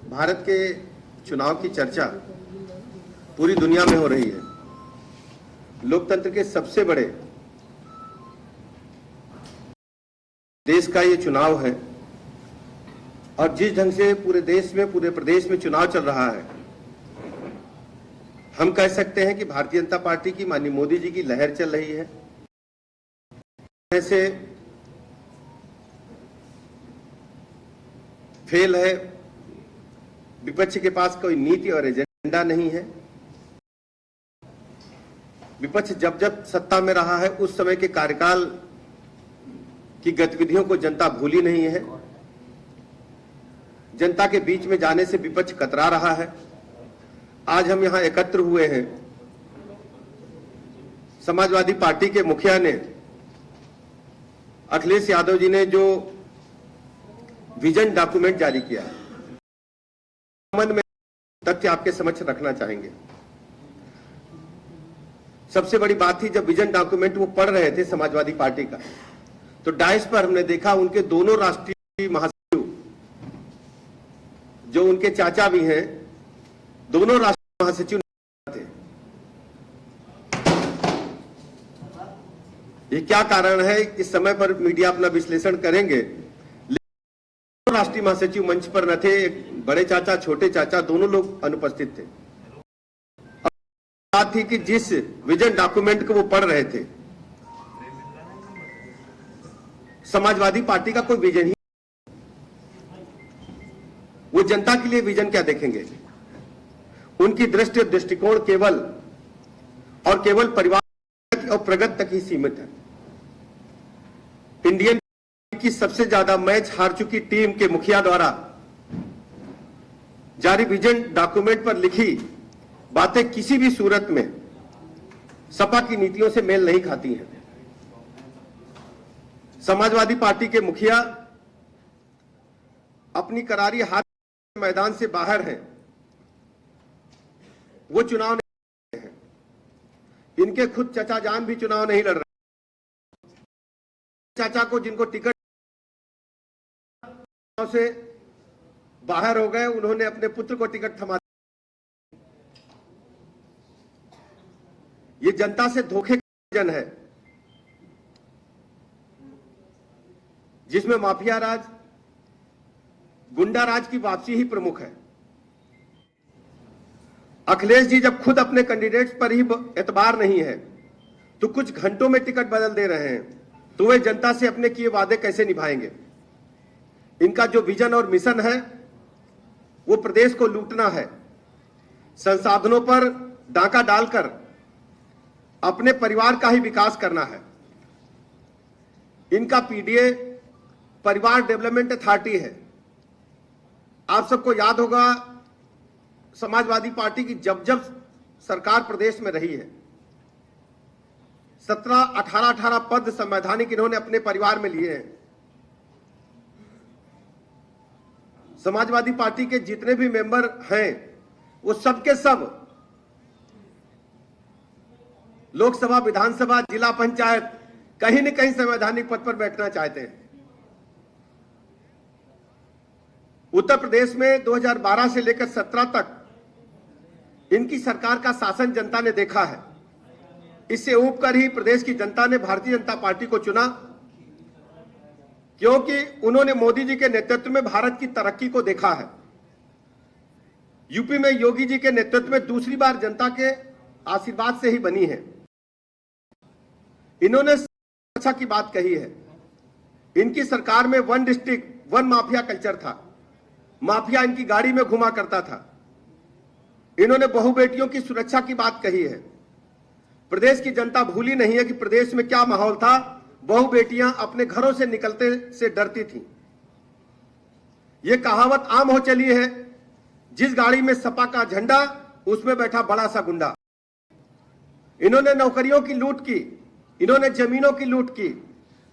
भारत के चुनाव की चर्चा पूरी दुनिया में हो रही है। लोकतंत्र के सबसे बड़े देश का ये चुनाव है और जिस ढंग से पूरे देश में, पूरे प्रदेश में चुनाव चल रहा है, हम कह सकते हैं कि भारतीय जनता पार्टी की, माननीय मोदी जी की लहर चल रही है। ऐसे फेल है, विपक्ष के पास कोई नीति और एजेंडा नहीं है। विपक्ष जब जब सत्ता में रहा है उस समय के कार्यकाल की गतिविधियों को जनता भूली नहीं है। जनता के बीच में जाने से विपक्ष कतरा रहा है। आज हम यहां एकत्र हुए हैं। समाजवादी पार्टी के मुखिया ने, अखिलेश यादव जी ने जो विजन डॉक्यूमेंट जारी किया है, संबंध में तथ्य आपके समक्ष रखना चाहेंगे। सबसे बड़ी बात थी, जब विजन डॉक्यूमेंट वो पढ़ रहे थे समाजवादी पार्टी का, तो डायस पर हमने देखा उनके दोनों राष्ट्रीय महासचिव, जो उनके चाचा भी हैं, दोनों राष्ट्रीय महासचिव थे। ये क्या कारण है, इस समय पर मीडिया अपना विश्लेषण करेंगे। राष्ट्रीय महासचिव मंच पर न थे, एक बड़े चाचा, छोटे चाचा, दोनों लोग अनुपस्थित थे। बात थी कि जिस विजन डॉक्यूमेंट को वो पढ़ रहे थे, समाजवादी पार्टी का कोई विजन ही, वो जनता के लिए विजन क्या देखेंगे। उनकी दृष्टि और दृष्टिकोण केवल परिवार और प्रगति तक ही सीमित है। इंडियन की सबसे ज्यादा मैच हार चुकी टीम के मुखिया द्वारा जारी विजन डॉक्यूमेंट पर लिखी बातें किसी भी सूरत में सपा की नीतियों से मेल नहीं खाती हैं। समाजवादी पार्टी के मुखिया अपनी करारी हार मैदान से बाहर हैं। वो चुनाव नहीं हैं। इनके खुद चाचा जान भी चुनाव नहीं लड़ रहे। चाचा को, जिनको टिकट से बाहर हो गए, उन्होंने अपने पुत्र को टिकट थमा दिया। ये जनता से धोखे का जन है, जिसमें माफिया राज, गुंडा राज की वापसी ही प्रमुख है। अखिलेश जी जब खुद अपने कैंडिडेट्स पर ही एतबार नहीं है, तो कुछ घंटों में टिकट बदल दे रहे हैं, तो वे जनता से अपने किए वादे कैसे निभाएंगे। इनका जो विजन और मिशन है, वो प्रदेश को लूटना है, संसाधनों पर डाका डालकर अपने परिवार का ही विकास करना है। इनका पीडीए परिवार डेवलपमेंट अथॉरिटी है। आप सबको याद होगा, समाजवादी पार्टी की जब जब सरकार प्रदेश में रही है, 18 पद संवैधानिक इन्होंने अपने परिवार में लिए हैं। समाजवादी पार्टी के जितने भी मेंबर हैं, वो सबके सब लोकसभा, विधानसभा, जिला पंचायत, कहीं न कहीं संवैधानिक पद पर बैठना चाहते हैं। उत्तर प्रदेश में 2012 से लेकर 17 तक इनकी सरकार का शासन जनता ने देखा है। इससे ऊपर ही प्रदेश की जनता ने भारतीय जनता पार्टी को चुना, क्योंकि उन्होंने मोदी जी के नेतृत्व में भारत की तरक्की को देखा है। यूपी में योगी जी के नेतृत्व में दूसरी बार जनता के आशीर्वाद से ही बनी है। इन्होंने सुरक्षा की बात कही है। इनकी सरकार में one district one mafia culture था। माफिया इनकी गाड़ी में घुमा करता था। इन्होंने बहु बेटियों की सुरक्षा की बात कही है। प्रदेश की जनता भूली नहीं है कि प्रदेश में क्या माहौल था। बहु बेटियां अपने घरों से निकलते से डरती थीं। यह कहावत आम हो चली है, जिस गाड़ी में सपा का झंडा, उसमें बैठा बड़ा सा गुंडा। इन्होंने नौकरियों की लूट की, इन्होंने जमीनों की लूट की,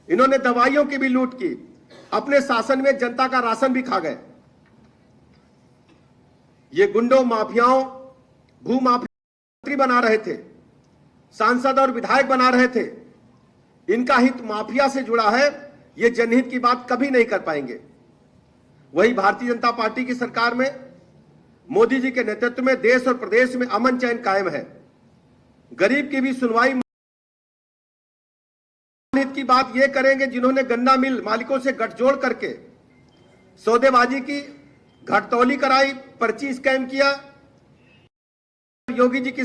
इन्होंने दवाइयों की भी लूट की। अपने शासन में जनता का राशन भी खा गए। ये गुंडों, माफियाओं, भूमाफिया बना रहे थे, सांसद और विधायक बना रहे थे। इनका हित माफिया से जुड़ा है, ये जनहित की बात कभी नहीं कर पाएंगे। वही भारतीय जनता पार्टी की सरकार में मोदी जी के नेतृत्व में देश और प्रदेश में अमन चैन कायम है। गरीब की भी सुनवाई की बात ये करेंगे जिन्होंने गन्ना मिल मालिकों से गठजोड़ करके सौदेबाजी की, घटतौली कराई, पर्ची स्कैम किया। योगी जी की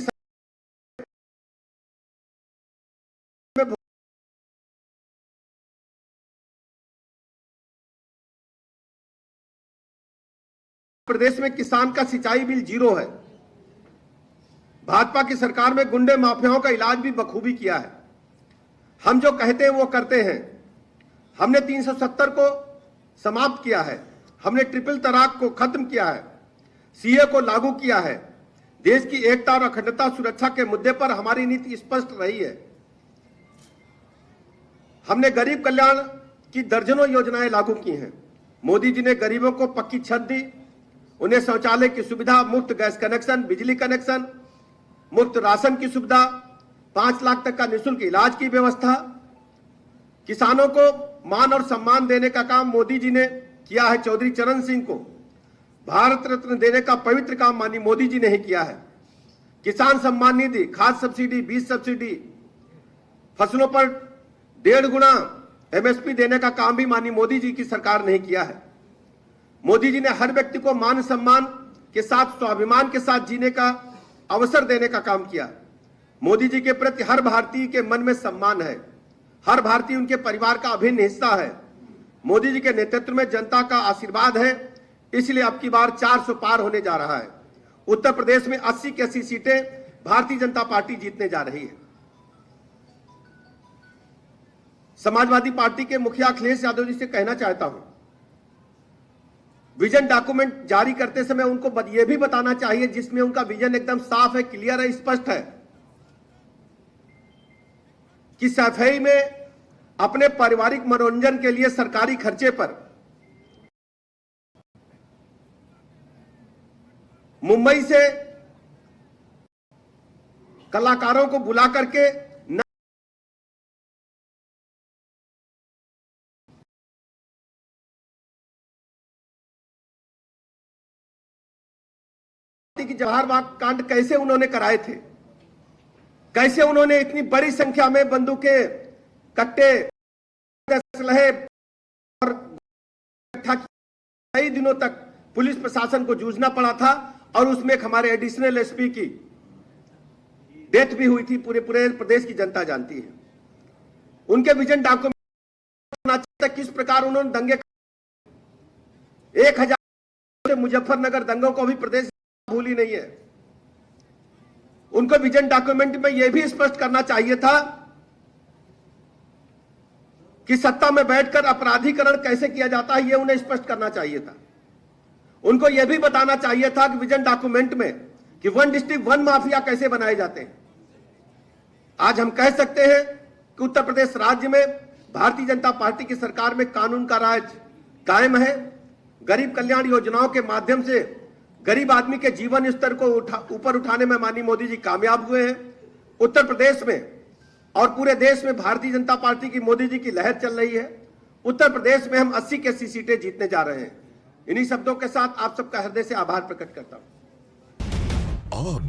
प्रदेश में किसान का सिंचाई बिल 0 है। भाजपा की सरकार में गुंडे माफियाओं का इलाज भी बखूबी किया है। हम जो कहते हैं वो करते हैं। हमने 370 को समाप्त किया है, हमने ट्रिपल तलाक को खत्म किया है, सीए को लागू किया है। देश की एकता और अखंडता सुरक्षा के मुद्दे पर हमारी नीति स्पष्ट रही है। हमने गरीब कल्याण की दर्जनों योजनाएं लागू की हैं। मोदी जी ने गरीबों को पक्की छत दी, उन्हें शौचालय की सुविधा, मुफ्त गैस कनेक्शन, बिजली कनेक्शन, मुफ्त राशन की सुविधा, 5 लाख तक का निःशुल्क इलाज की व्यवस्था। किसानों को मान और सम्मान देने का काम मोदी जी ने किया है। चौधरी चरण सिंह को भारत रत्न देने का पवित्र काम माननीय मोदी जी ने ही किया है। किसान सम्मान निधि, खाद सब्सिडी, बीज सब्सिडी, फसलों पर 1.5 गुना एमएसपी देने का काम भी माननीय मोदी जी की सरकार ने किया है। मोदी जी ने हर व्यक्ति को मान सम्मान के साथ, स्वाभिमान के साथ जीने का अवसर देने का काम किया। मोदी जी के प्रति हर भारतीय के मन में सम्मान है, हर भारतीय उनके परिवार का अभिन्न हिस्सा है। मोदी जी के नेतृत्व में जनता का आशीर्वाद है, इसलिए अब की बार 400 पार होने जा रहा है। उत्तर प्रदेश में 80 की 80 सीटें भारतीय जनता पार्टी जीतने जा रही है। समाजवादी पार्टी के मुखिया अखिलेश यादव जी से कहना चाहता हूं, विजन डॉक्यूमेंट जारी करते समय उनको यह भी बताना चाहिए जिसमें उनका विजन एकदम साफ है, क्लियर है, स्पष्ट है कि सफाई में अपने पारिवारिक मनोरंजन के लिए सरकारी खर्चे पर मुंबई से कलाकारों को बुला करके कि जवाहर बाग कांड कैसे उन्होंने कराए थे, कैसे उन्होंने इतनी बड़ी संख्या में बंदूकें, कट्टे, असलहे और कई दिनों तक पुलिस प्रशासन को जूझना पड़ा था और उसमें एक हमारे एडिशनल एसपी की डेथ भी हुई थी। पूरे प्रदेश की जनता जानती है। उनके विजन डॉक्यूमेंट किस प्रकार उन्होंने दंगे 1000 मुजफ्फरनगर दंगों को भी प्रदेश भूली नहीं है। उनको विजन डॉक्यूमेंट में यह भी स्पष्ट करना चाहिए था कि सत्ता में बैठकर अपराधीकरण कैसे किया जाता है, यह उन्हें स्पष्ट करना चाहिए था। उनको यह भी बताना चाहिए था कि विजन डॉक्यूमेंट में कि 1 डिस्ट्रिक्ट 1 माफिया कैसे बनाए जाते हैं। आज हम कह सकते हैं कि उत्तर प्रदेश राज्य में भारतीय जनता पार्टी की सरकार में कानून का राज कायम है। गरीब कल्याण योजनाओं के माध्यम से गरीब आदमी के जीवन स्तर को ऊपर उठाने में माननीय मोदी जी कामयाब हुए हैं। उत्तर प्रदेश में और पूरे देश में भारतीय जनता पार्टी की, मोदी जी की लहर चल रही है। उत्तर प्रदेश में हम 80 की 80 सीटें जीतने जा रहे हैं। इन्हीं शब्दों के साथ आप सबका हृदय से आभार प्रकट करता हूं। और